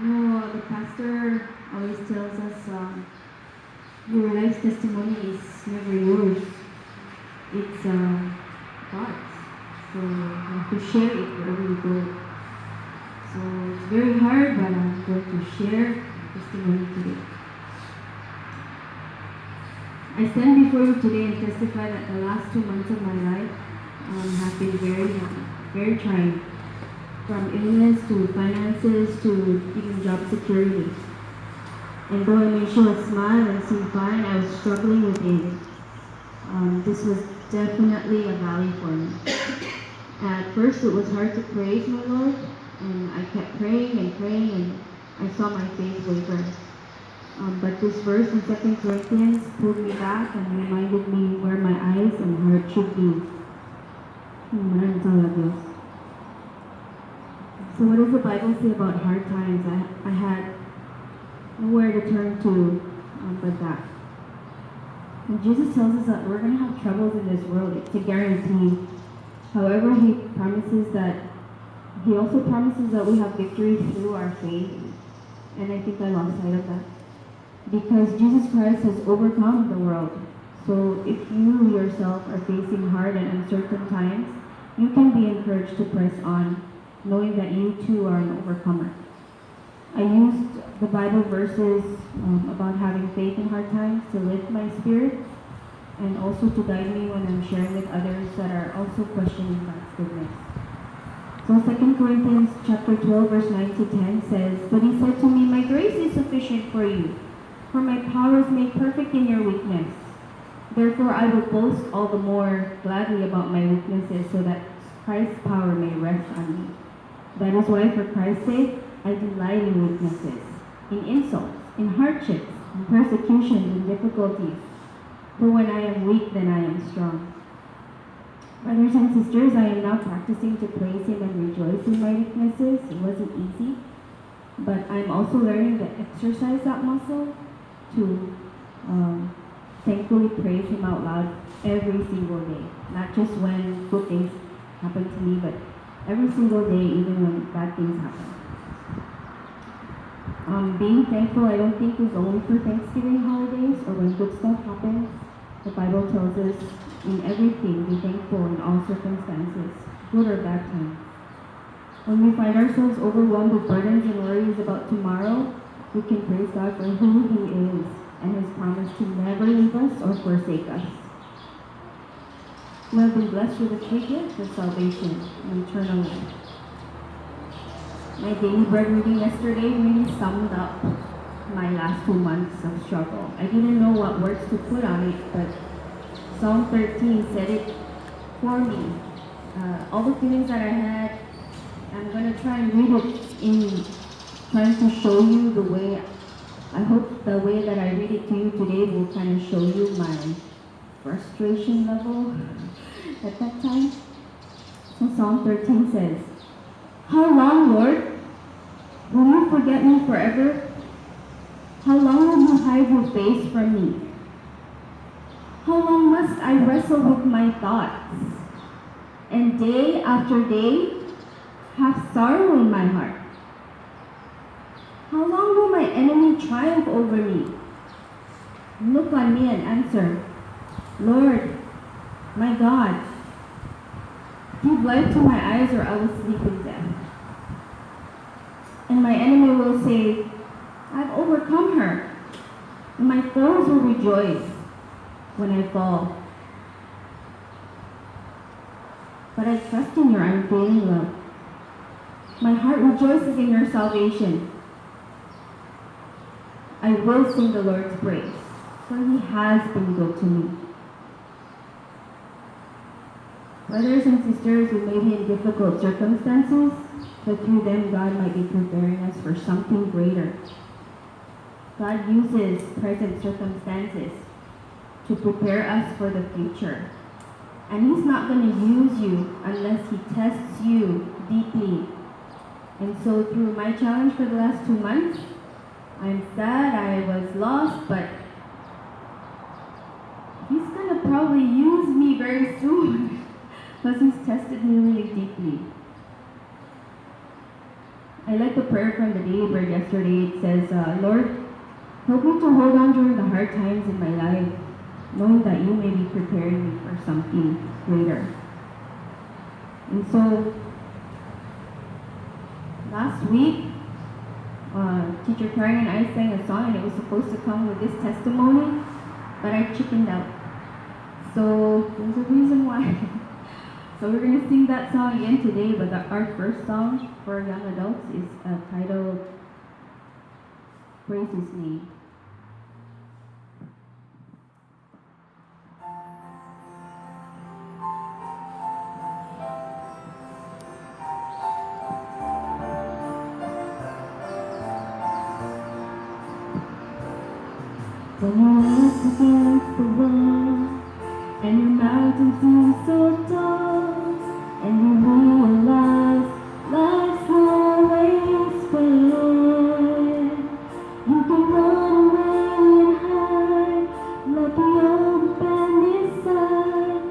No, the pastor always tells us your life's testimony is never yours. It's God's. So you have to share it wherever you go. So it's very hard, but I'm going to share my testimony today. I stand before you today and testify that the last 2 months of my life have been very trying. From illness to finances to even job security. And though I may show a smile and seem fine, I was struggling within. This was definitely a valley for me. At first, it was hard to praise my Lord, and I kept praying, and I saw my faith waver. But this verse in 2 Corinthians pulled me back and reminded me where my eyes and heart should be. So what does the Bible say about hard times? I had nowhere to turn to but that. And Jesus tells us that we're going to have troubles in this world. It's a guarantee. However, he also promises that we have victory through our faith. And I think I lost sight of that. Because Jesus Christ has overcome the world. So if you yourself are facing hard and uncertain times, you can be encouraged to press on, knowing that you too are an overcomer. I used the Bible verses about having faith in hard times to lift my spirit and also to guide me when I'm sharing with others that are also questioning God's goodness. So 2 Corinthians chapter 12 verse 9 to 10 says, "But he said to me, my grace is sufficient for you, for my power is made perfect in your weakness. Therefore I will boast all the more gladly about my weaknesses so that Christ's power may rest on me. That is why, for Christ's sake, I delight in weaknesses, in insults, in hardships, in persecutions, in difficulties. For when I am weak, then I am strong." Brothers and sisters, I am now practicing to praise Him and rejoice in my weaknesses. It wasn't easy, but I'm also learning to exercise that muscle to thankfully praise Him out loud every single day. Not just when good things happen to me, but every single day, even when bad things happen. Being thankful, I don't think, is only for Thanksgiving holidays or when good stuff happens. The Bible tells us in everything, be thankful in all circumstances, good or bad times. When we find ourselves overwhelmed with burdens and worries about tomorrow, we can praise God for who He is and His promise to never leave us or forsake us. We have been blessed with a free gift of salvation and eternal life. My daily bread reading yesterday really summed up my last 2 months of struggle. I didn't know what words to put on it, but Psalm 13 said it for me. All the feelings that I had, I'm going to try and read it in trying to show you the way. I hope the way that I read it to you today will kind of show you my frustration level at that time. So Psalm 13 says, "How long, Lord? Will you forget me forever? How long will you hide your face from me? How long must I wrestle with my thoughts, and day after day have sorrow in my heart? How long will my enemy triumph over me? Look on me and answer, Lord, my God, give light to my eyes or I will sleep in death." And my enemy will say, "I've overcome her." And my foes will rejoice when I fall. But I trust in your unfailing love. My heart rejoices in your salvation. I will sing the Lord's praise, for He has been good to me. Brothers and sisters, we may be in difficult circumstances, but through them God might be preparing us for something greater. God uses present circumstances to prepare us for the future. And He's not going to use you unless He tests you deeply. And so through my challenge for the last 2 months, I'm sad, I was lost, but He's going to probably use me very soon because He's tested me really deeply. I like the prayer from the day where yesterday it says, Lord, help me to hold on during the hard times in my life, knowing that you may be preparing me for something greater. And so, last week, Teacher Karen and I sang a song and it was supposed to come with this testimony, but I chickened out. So, there's a reason why. So we're going to sing that song again today, but our first song for young adults is titled Praise His Name. When you're up against the wall and your mountain seems so tall, and you realize life's always fair, you can run away and hide, let the old band decide.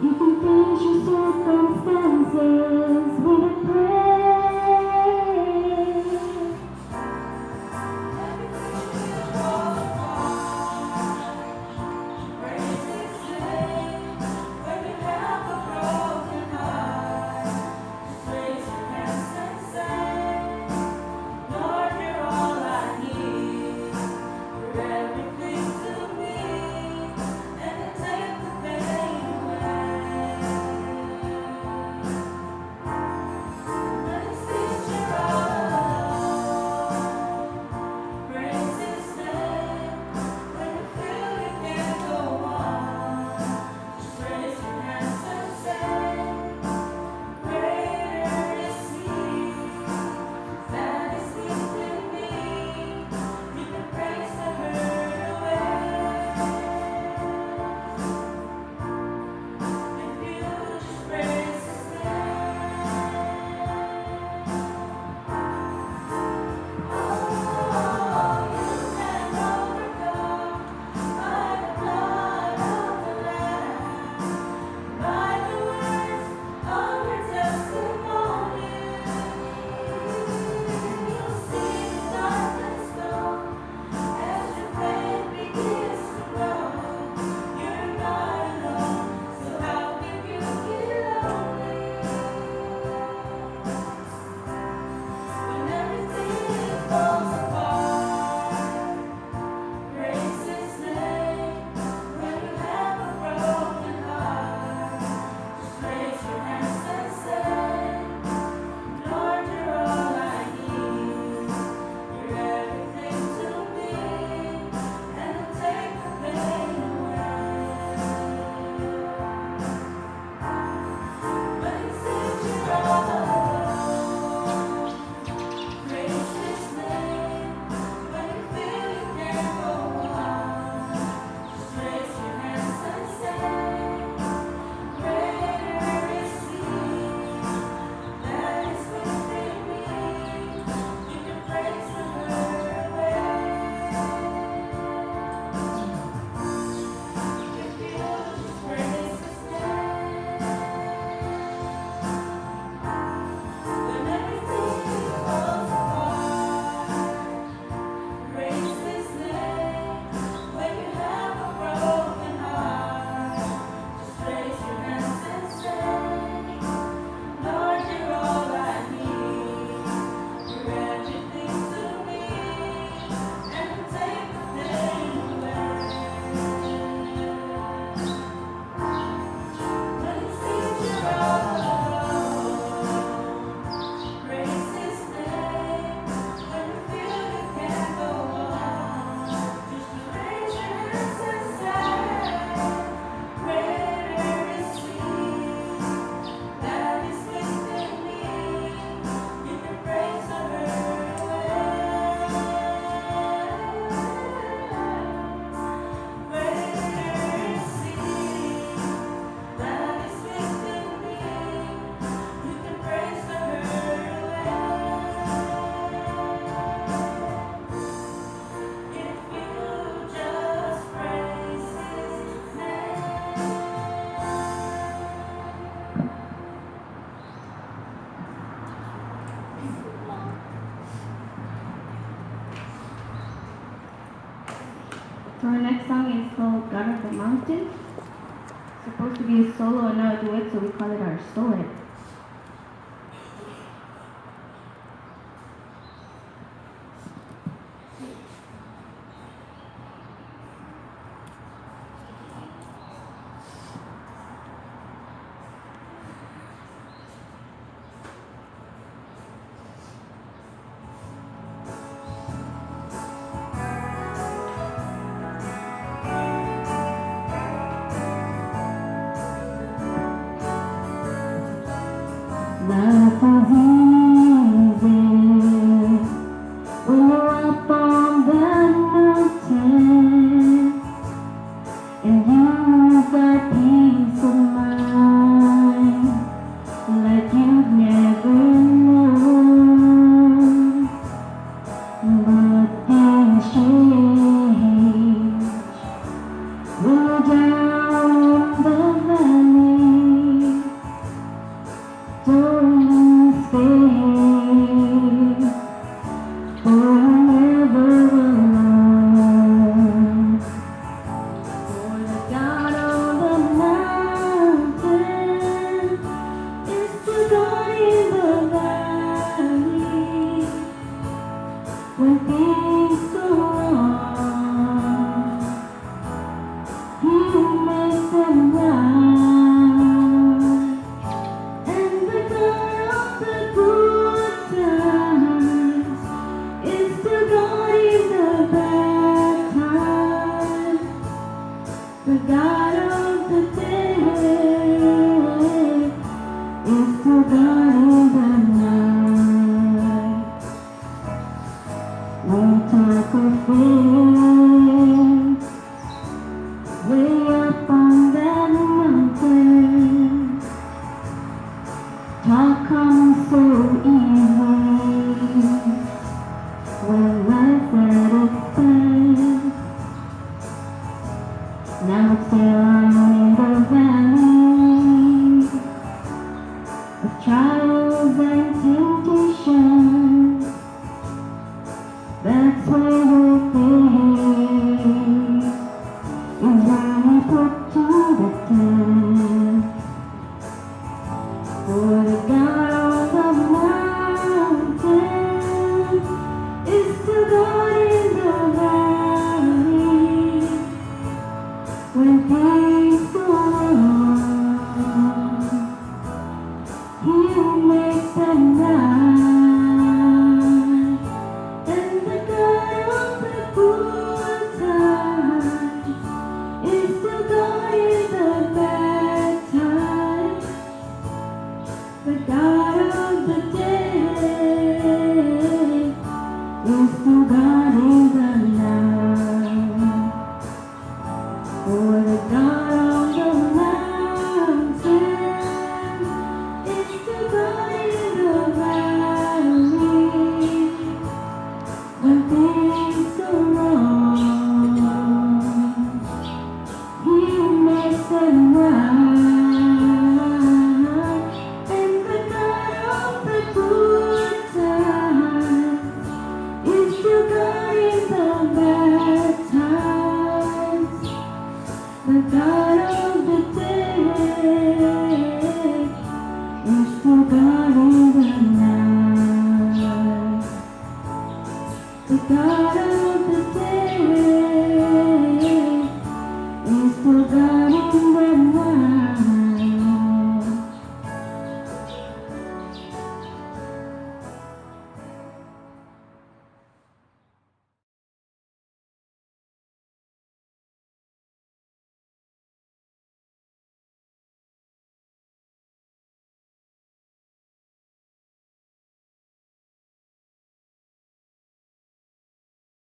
You can face your circumstances with a prayer. So our next song is called God of the Mountain. It's supposed to be a solo and not a duet, so we call it our solo. Life is easy when you're up on that mountain and you've got peace of mind like you've never known. But things change when you're down in the valley. Don't stay, for you're never alone. For the God on the mountain is the God in the valley. When things go wrong, He makes them right. The God of the day is the God in the night. We talk of faith way up on that mountain. Talk comes so easy when life's at its best. Now it's down in the valley of trials and temptations. That's where your faith is really put to the test. For the God on the mountain is the God in the valley. When things go wrong, He'll make them right. And the God of the good times is the God in the bad times. The God of the day is the God in the night. For the God on the mountain is the God in the valley. When things go wrong, He makes them right. And the God of the good times is the God in the bad times. The God of the day is the God in the night. The God